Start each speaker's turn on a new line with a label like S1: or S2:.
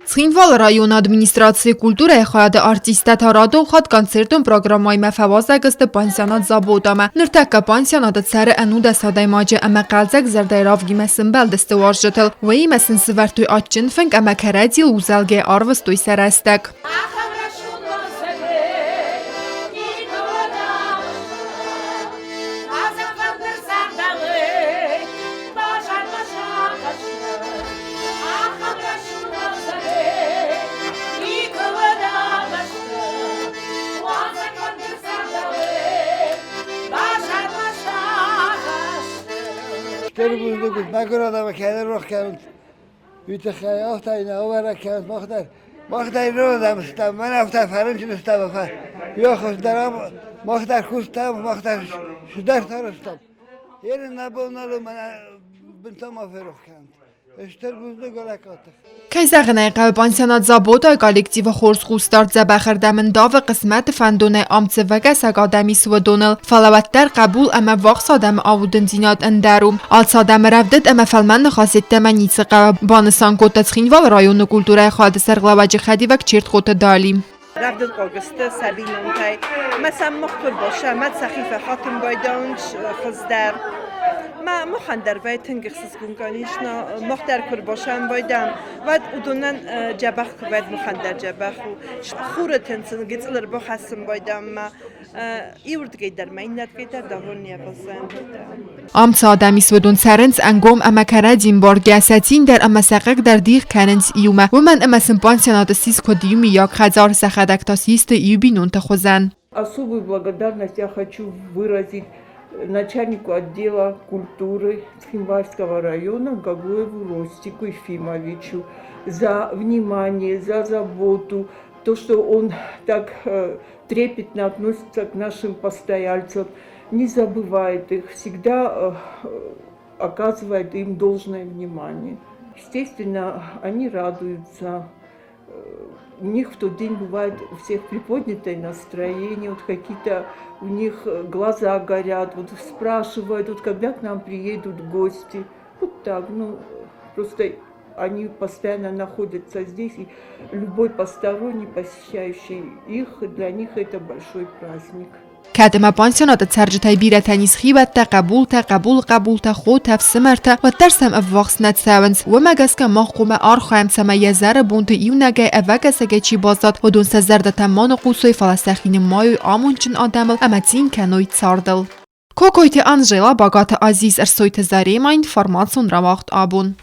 S1: Цхинвал район администрации культуры ехаяды артистата радохат концертом программой мефавазагысты пансионат заботама. Ныртакка пансионата цары ануда садаймаджи ама қалзак зардайрав гимесин белдесті варжытыл. Вей месин сывартуй атчын фэнк ама карадил узалге арвыстуй сарастак.
S2: Terbuzduk, nakurada kenar rohkan, ütükhaya aftayna ovarakan, maqtar rodam istam, man aftar faranjin istam, yok istam, maqtar kustam, maqtar shudar taristam. Yerin nabonalım bana bintam aferohkan. Terbuzduk olakatı.
S1: Kayzağına qav pansionat zaboda kollektiva xors xustart zabaxirdamin dav qismat fandone amtsevega sagadami swadonal falavattar qabul ama vaqs adam avudin zinat andarum alt sadam ravdit ama falman khasitda manitsi qav banisan kota Цхинвал rayonu kultura xaldi sarglavaji khadivak chirt xota dalim
S3: رفض قاقسته سبینون تای مثلا مخبر باشه مد سخیفه خاتم بایدانش خزدر ما مخندر وای تنگخسیز گونگانیش نا مختر کر باشم بایدم ود ودونن جبخ ود مخندر جبخ و خوره تنسن گیتلر بخستم بایدم ما ایورد گیدر ما ایند گیدر داورنیا بازم
S1: Amts adami svedun sarens angom ama karadin borgasatin der ama saqaq der diq kanens iuma woman ama pansionat sis kodiumi yak khazar sakhadak tasist iubinun takhozan.
S4: Особую благодарность я хочу выразить начальнику отдела культуры Цхинвальского района Гагуеву Ростику Ефимовичу за внимание, за заботу, то, что он так трепетно относится к нашим постояльцам, не забывает их, всегда оказывает им должное внимание. Естественно, они радуются. У них в тот день бывает у всех приподнятое настроение, вот какие-то у них глаза горят, вот спрашивают, вот когда к нам приедут гости. Вот так, ну, просто они постоянно находятся здесь, и любой посторонний, посещающий их, для них это большой праздник.
S1: Kadema pansionat sarjtay birataniz khibat qabul ta khod tafsimarta wa tarsam avvaqsnat savans wa magaska maquma arkham samayazar buntu iunaga avagasaga chi bazat hodun sazarda tamon qusoy falastakhin moy amunchin adaml amatin kanoy tsardal Kokoyti Anjela bagata aziz ersoyte zarema information ravaxt abun